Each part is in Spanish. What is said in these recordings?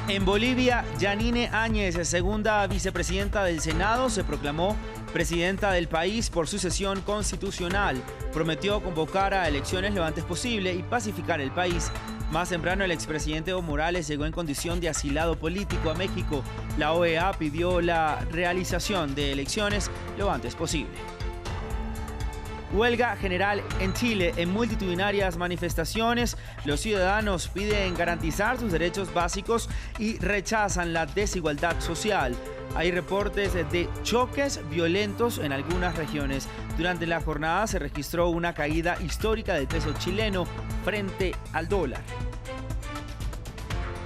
En Bolivia, Yanine Áñez, segunda vicepresidenta del Senado, se proclamó presidenta del país por sucesión constitucional. Prometió convocar a elecciones lo antes posible y pacificar el país. Más temprano, el expresidente Evo Morales llegó en condición de asilado político a México. La OEA pidió la realización de elecciones lo antes posible. Huelga general en Chile. En multitudinarias manifestaciones, los ciudadanos piden garantizar sus derechos básicos y rechazan la desigualdad social. Hay reportes de choques violentos en algunas regiones. Durante la jornada se registró una caída histórica del peso chileno frente al dólar.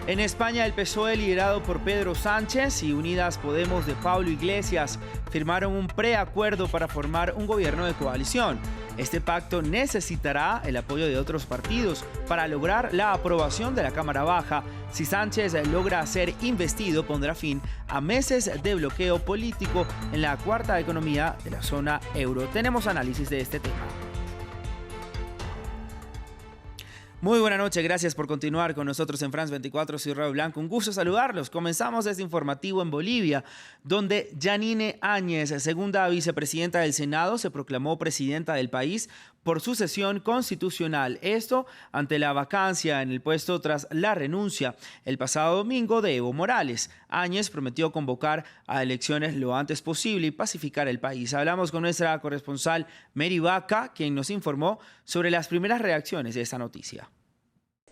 En España, el PSOE, liderado por Pedro Sánchez, y Unidas Podemos de Pablo Iglesias firmaron un preacuerdo para formar un gobierno de coalición. Este pacto necesitará el apoyo de otros partidos para lograr la aprobación de la Cámara Baja. Si Sánchez logra ser investido, pondrá fin a meses de bloqueo político en la cuarta economía de la zona euro. Tenemos análisis de este tema. Muy buena noche, gracias por continuar con nosotros en France 24, soy Raúl Blanco, un gusto saludarlos. Comenzamos este informativo en Bolivia, donde Yanine Áñez, segunda vicepresidenta del Senado, se proclamó presidenta del país por sucesión constitucional. Esto ante la vacancia en el puesto tras la renuncia el pasado domingo de Evo Morales. Áñez prometió convocar a elecciones lo antes posible y pacificar el país. Hablamos con nuestra corresponsal Mary Vaca, quien nos informó sobre las primeras reacciones de esta noticia.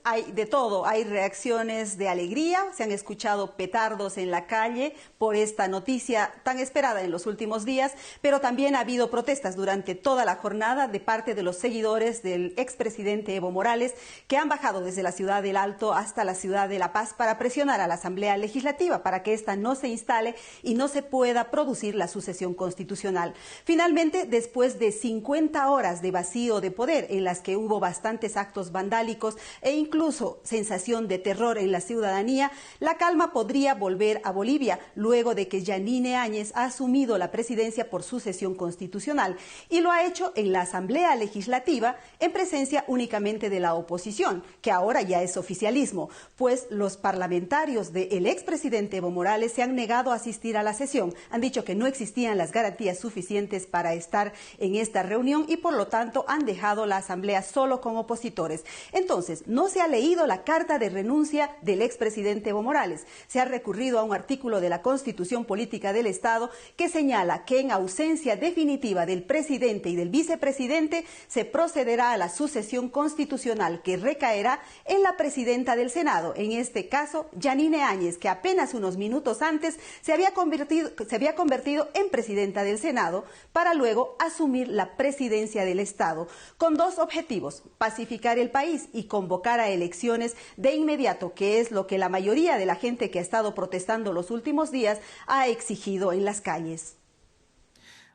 Hay de todo, hay reacciones de alegría, se han escuchado petardos en la calle por esta noticia tan esperada en los últimos días, pero también ha habido protestas durante toda la jornada de parte de los seguidores del expresidente Evo Morales, que han bajado desde la ciudad del Alto hasta la ciudad de La Paz para presionar a la Asamblea Legislativa para que ésta no se instale y no se pueda producir la sucesión constitucional. Finalmente, después de 50 horas de vacío de poder en las que hubo bastantes actos vandálicos e incluso sensación de terror en la ciudadanía, la calma podría volver a Bolivia luego de que Yanine Áñez ha asumido la presidencia por sucesión constitucional y lo ha hecho en la Asamblea Legislativa en presencia únicamente de la oposición, que ahora ya es oficialismo, pues los parlamentarios del expresidente Evo Morales se han negado a asistir a la sesión, han dicho que no existían las garantías suficientes para estar en esta reunión y por lo tanto han dejado la Asamblea solo con opositores. Entonces, no se ha leído la carta de renuncia del expresidente Evo Morales. Se ha recurrido a un artículo de la Constitución Política del Estado que señala que en ausencia definitiva del presidente y del vicepresidente se procederá a la sucesión constitucional que recaerá en la presidenta del Senado, en este caso Yanine Áñez, que apenas unos minutos antes se había convertido en presidenta del Senado para luego asumir la presidencia del Estado, con dos objetivos: pacificar el país y convocar a elecciones de inmediato, que es lo que la mayoría de la gente que ha estado protestando los últimos días ha exigido en las calles.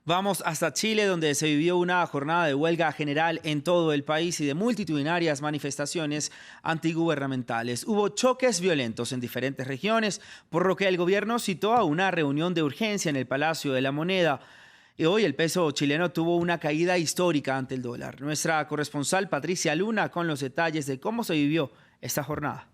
Vamos hasta Chile, donde se vivió una jornada de huelga general en todo el país y de multitudinarias manifestaciones antigubernamentales. Hubo choques violentos en diferentes regiones, por lo que el gobierno citó a una reunión de urgencia en el Palacio de la Moneda. Y hoy el peso chileno tuvo una caída histórica ante el dólar. Nuestra corresponsal Patricia Luna con los detalles de cómo se vivió esta jornada.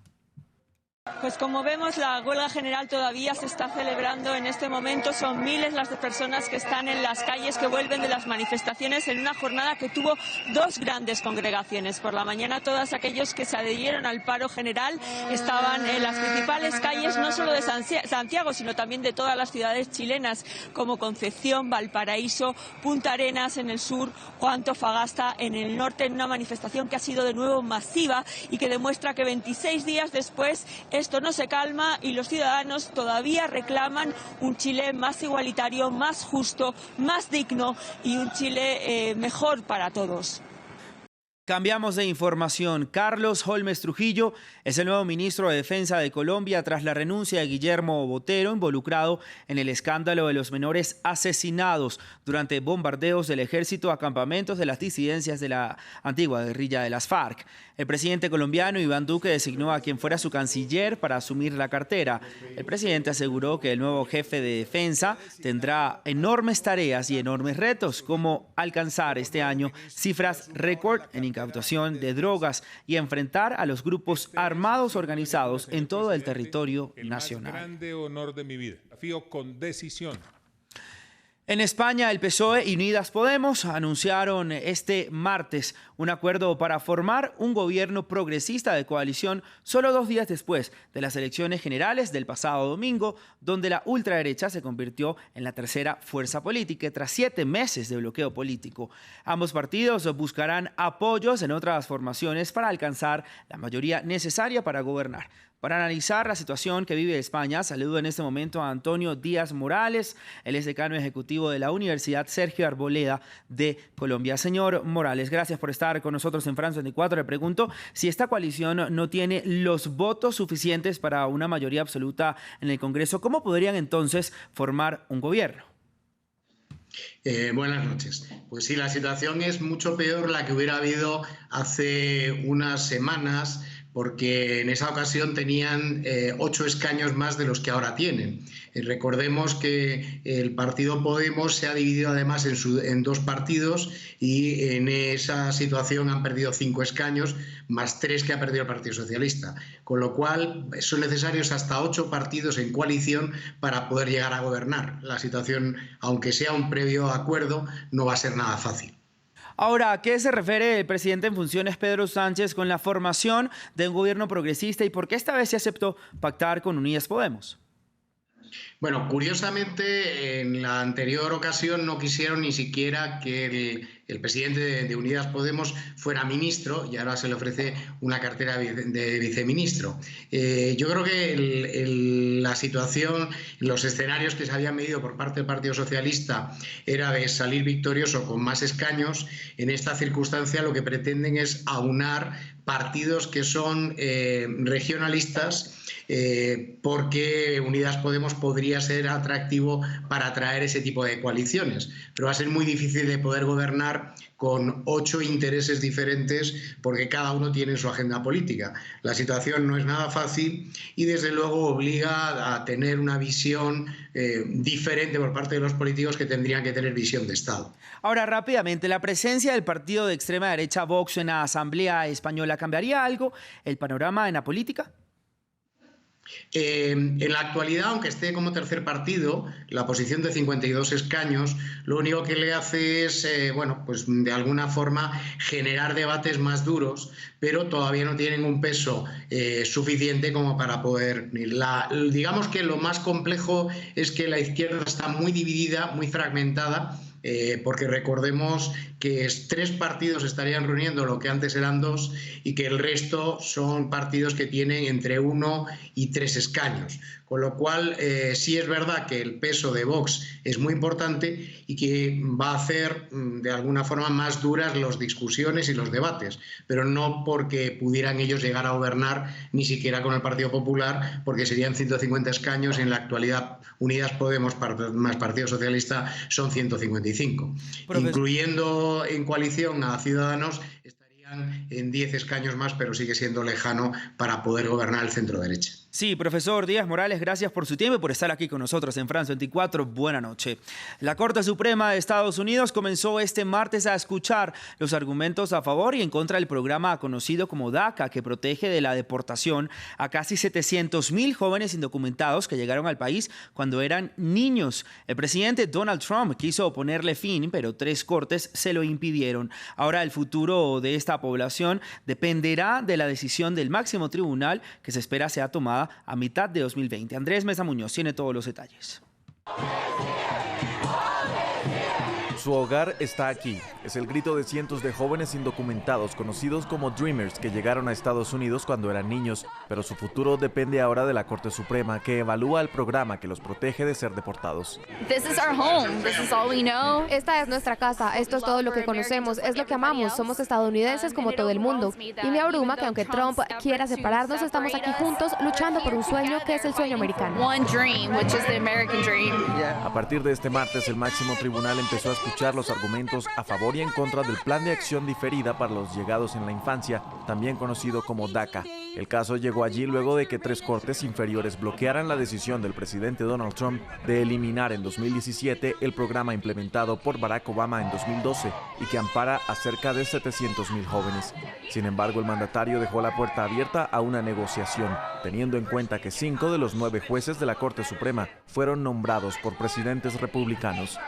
Pues como vemos, la huelga general todavía se está celebrando en este momento. Son miles las personas que están en las calles, que vuelven de las manifestaciones en una jornada que tuvo dos grandes congregaciones. Por la mañana, todos aquellos que se adhirieron al paro general estaban en las principales calles, no solo de Santiago, sino también de todas las ciudades chilenas, como Concepción, Valparaíso, Punta Arenas en el sur o Antofagasta en el norte, en una manifestación que ha sido de nuevo masiva y que demuestra que 26 días después esto no se calma y los ciudadanos todavía reclaman un Chile más igualitario, más justo, más digno y un Chile mejor para todos. Cambiamos de información. Carlos Holmes Trujillo es el nuevo ministro de Defensa de Colombia tras la renuncia de Guillermo Botero, involucrado en el escándalo de los menores asesinados durante bombardeos del ejército a campamentos de las disidencias de la antigua guerrilla de las FARC. El presidente colombiano Iván Duque designó a quien fuera su canciller para asumir la cartera. El presidente aseguró que el nuevo jefe de defensa tendrá enormes tareas y enormes retos, como alcanzar este año cifras récord en incautación de drogas y enfrentar a los grupos armados organizados en todo el territorio nacional. El más grande honor de mi vida. Desafío con decisión. En España, el PSOE y Unidas Podemos anunciaron este martes un acuerdo para formar un gobierno progresista de coalición solo 2 días después de las elecciones generales del pasado domingo, donde la ultraderecha se convirtió en la tercera fuerza política tras 7 meses de bloqueo político. Ambos partidos buscarán apoyos en otras formaciones para alcanzar la mayoría necesaria para gobernar. Para analizar la situación que vive España, saludo en este momento a Antonio Díaz Morales, él es decano ejecutivo de la Universidad Sergio Arboleda de Colombia. Señor Morales, gracias por estar con nosotros en France 24. Le pregunto si esta coalición no tiene los votos suficientes para una mayoría absoluta en el Congreso, ¿cómo podrían entonces formar un gobierno? Buenas noches. Pues sí, la situación es mucho peor la que hubiera habido hace unas semanas, porque en esa ocasión tenían 8 escaños más de los que ahora tienen. Recordemos que el partido Podemos se ha dividido además en 2 partidos y en esa situación han perdido 5 escaños, más 3 que ha perdido el Partido Socialista. Con lo cual son necesarios hasta 8 partidos en coalición para poder llegar a gobernar. La situación, aunque sea un previo acuerdo, no va a ser nada fácil. Ahora, ¿a qué se refiere el presidente en funciones Pedro Sánchez con la formación de un gobierno progresista y por qué esta vez se aceptó pactar con Unidas Podemos? Bueno, curiosamente, en la anterior ocasión no quisieron ni siquiera que el presidente de Unidas Podemos fuera ministro y ahora se le ofrece una cartera de viceministro. Yo creo que la situación, los escenarios que se habían medido por parte del Partido Socialista era de salir victorioso con más escaños. En esta circunstancia lo que pretenden es aunar partidos que son regionalistas, porque Unidas Podemos podría ser atractivo para atraer ese tipo de coaliciones, pero va a ser muy difícil de poder gobernar con 8 intereses diferentes porque cada uno tiene su agenda política. La situación no es nada fácil y desde luego obliga a tener una visión diferente por parte de los políticos que tendrían que tener visión de Estado. Ahora, rápidamente, ¿la presencia del partido de extrema derecha Vox en la Asamblea Española cambiaría algo el panorama en la política? En la actualidad, aunque esté como tercer partido, la posición de 52 escaños, lo único que le hace es, bueno, pues de alguna forma generar debates más duros, pero todavía no tienen un peso suficiente como para poder... Digamos que lo más complejo es que la izquierda está muy dividida, muy fragmentada, porque recordemos que 3 partidos estarían reuniendo lo que antes eran 2 y que el resto son partidos que tienen entre 1 y 3 escaños. Con lo cual sí es verdad que el peso de Vox es muy importante y que va a hacer de alguna forma más duras las discusiones y los debates, pero no porque pudieran ellos llegar a gobernar ni siquiera con el Partido Popular, porque serían 150 escaños y en la actualidad Unidas Podemos más Partido Socialista son 155. Incluyendo en coalición a Ciudadanos estarían en 10 escaños más, pero sigue siendo lejano para poder gobernar el centro derecha. Sí, profesor Díaz Morales, gracias por su tiempo y por estar aquí con nosotros en France 24. Buenas noches. La Corte Suprema de Estados Unidos comenzó este martes a escuchar los argumentos a favor y en contra del programa conocido como DACA, que protege de la deportación a casi 700,000 jóvenes indocumentados que llegaron al país cuando eran niños. El presidente Donald Trump quiso ponerle fin, pero 3 cortes se lo impidieron. Ahora el futuro de esta población dependerá de la decisión del máximo tribunal que se espera sea tomada a mitad de 2020. Andrés Mesa Muñoz tiene todos los detalles. Su hogar está aquí. Es el grito de cientos de jóvenes indocumentados conocidos como Dreamers que llegaron a Estados Unidos cuando eran niños, pero su futuro depende ahora de la Corte Suprema que evalúa el programa que los protege de ser deportados. Esta es nuestra casa, esto es todo lo que conocemos, es lo que amamos, somos estadounidenses como todo el mundo. Y me abruma que aunque Trump quiera separarnos, estamos aquí juntos luchando por un sueño que es el sueño americano. A partir de este martes, el máximo tribunal empezó a escuchar escuchar los argumentos a favor y en contra del Plan de Acción Diferida para los Llegados en la Infancia, también conocido como DACA. El caso llegó allí luego de que 3 cortes inferiores bloquearan la decisión del presidente Donald Trump de eliminar en 2017 el programa implementado por Barack Obama en 2012 y que ampara a cerca de 700,000 jóvenes. Sin embargo, el mandatario dejó la puerta abierta a una negociación, teniendo en cuenta que 5 de los 9 jueces de la Corte Suprema fueron nombrados por presidentes republicanos.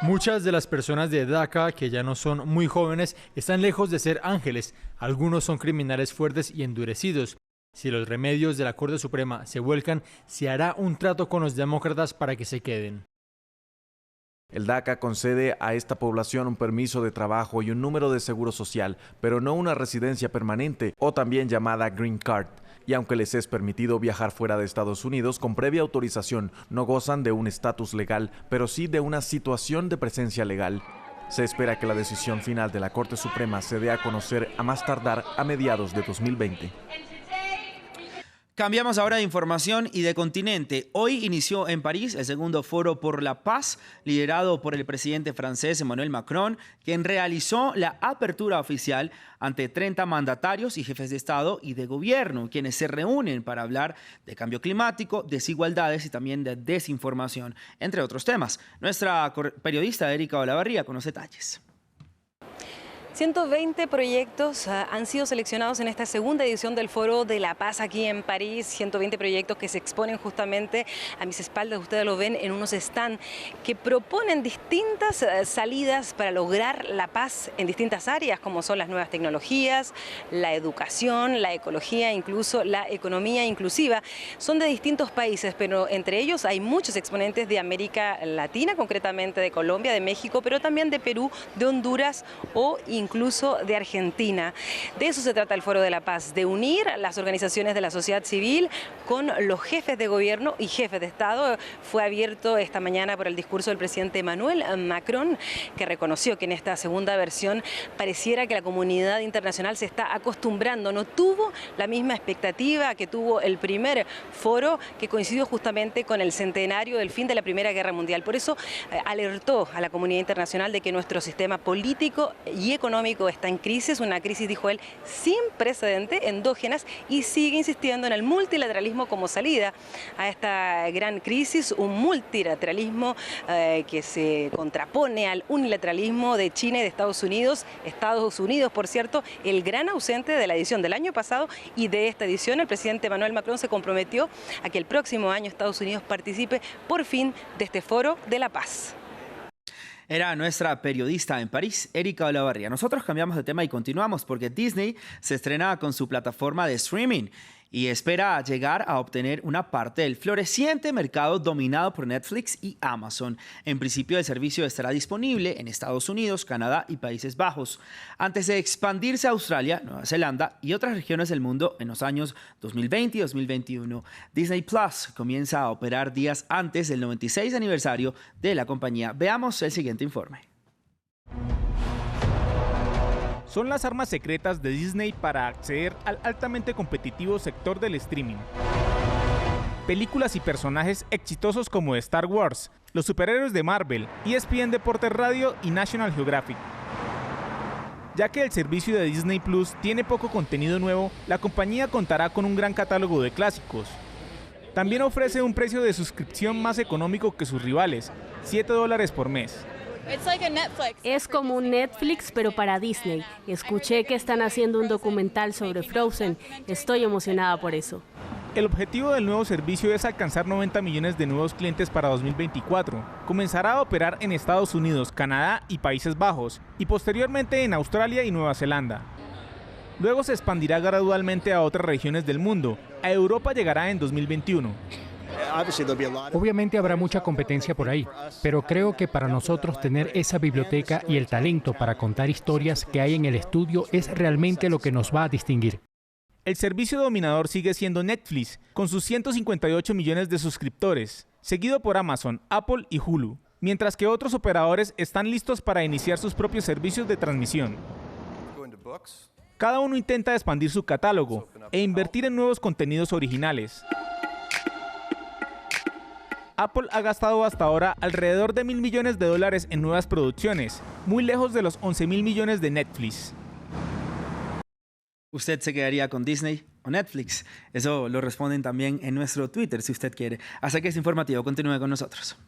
Muchas de las personas de DACA, que ya no son muy jóvenes, están lejos de ser ángeles. Algunos son criminales fuertes y endurecidos. Si los remedios de la Corte Suprema se vuelcan, se hará un trato con los demócratas para que se queden. El DACA concede a esta población un permiso de trabajo y un número de seguro social, pero no una residencia permanente, o también llamada Green Card. Y aunque les es permitido viajar fuera de Estados Unidos con previa autorización, no gozan de un estatus legal, pero sí de una situación de presencia legal. Se espera que la decisión final de la Corte Suprema se dé a conocer a más tardar a mediados de 2020. Cambiamos ahora de información y de continente. Hoy inició en París el segundo Foro por la Paz, liderado por el presidente francés Emmanuel Macron, quien realizó la apertura oficial ante 30 mandatarios y jefes de Estado y de gobierno, quienes se reúnen para hablar de cambio climático, desigualdades y también de desinformación, entre otros temas. Nuestra periodista Erika Olavarría con los detalles. 120 proyectos han sido seleccionados en esta segunda edición del Foro de la Paz aquí en París. 120 proyectos que se exponen justamente a mis espaldas. Ustedes lo ven en unos stands que proponen distintas salidas para lograr la paz en distintas áreas, como son las nuevas tecnologías, la educación, la ecología, incluso la economía inclusiva. Son de distintos países, pero entre ellos hay muchos exponentes de América Latina, concretamente de Colombia, de México, pero también de Perú, de Honduras o incluso de Argentina. De eso se trata el Foro de la Paz, de unir las organizaciones de la sociedad civil con los jefes de gobierno y jefes de Estado. Fue abierto esta mañana por el discurso del presidente Emmanuel Macron, que reconoció que en esta segunda versión pareciera que la comunidad internacional se está acostumbrando. No tuvo la misma expectativa que tuvo el primer foro, que coincidió justamente con el centenario del fin de la Primera Guerra Mundial. Por eso alertó a la comunidad internacional de que nuestro sistema político y económico está en crisis, una crisis, dijo él, sin precedente, endógenas, y sigue insistiendo en el multilateralismo como salida a esta gran crisis, un multilateralismo que se contrapone al unilateralismo de China y de Estados Unidos. Estados Unidos, por cierto, el gran ausente de la edición del año pasado y de esta edición. El presidente Emmanuel Macron se comprometió a que el próximo año Estados Unidos participe por fin de este Foro de la Paz. Era nuestra periodista en París, Erika Olavarría. Nosotros cambiamos de tema y continuamos porque Disney se estrena con su plataforma de streaming y espera llegar a obtener una parte del floreciente mercado dominado por Netflix y Amazon. En principio, el servicio estará disponible en Estados Unidos, Canadá y Países Bajos, antes de expandirse a Australia, Nueva Zelanda y otras regiones del mundo en los años 2020 y 2021. Disney Plus comienza a operar días antes del 96 aniversario de la compañía. Veamos el siguiente informe. Son las armas secretas de Disney para acceder al altamente competitivo sector del streaming. Películas y personajes exitosos como Star Wars, los superhéroes de Marvel, ESPN Deportes Radio y National Geographic. Ya que el servicio de Disney Plus tiene poco contenido nuevo, la compañía contará con un gran catálogo de clásicos. También ofrece un precio de suscripción más económico que sus rivales, $7 por mes. Es como un Netflix, pero para Disney. Escuché que están haciendo un documental sobre Frozen. Estoy emocionada por eso. El objetivo del nuevo servicio es alcanzar 90 millones de nuevos clientes para 2024. Comenzará a operar en Estados Unidos, Canadá y Países Bajos, y posteriormente en Australia y Nueva Zelanda. Luego se expandirá gradualmente a otras regiones del mundo. A Europa llegará en 2021. Obviamente habrá mucha competencia por ahí, pero creo que para nosotros tener esa biblioteca y el talento para contar historias que hay en el estudio es realmente lo que nos va a distinguir. El servicio dominador sigue siendo Netflix, con sus 158 millones de suscriptores, seguido por Amazon, Apple y Hulu, mientras que otros operadores están listos para iniciar sus propios servicios de transmisión. Cada uno intenta expandir su catálogo e invertir en nuevos contenidos originales. Apple ha gastado hasta ahora alrededor de $1.000 millones en nuevas producciones, muy lejos de los 11.000 millones de Netflix. ¿Usted se quedaría con Disney o Netflix? Eso lo responden también en nuestro Twitter, si usted quiere. Hasta que es informativo, continúe con nosotros.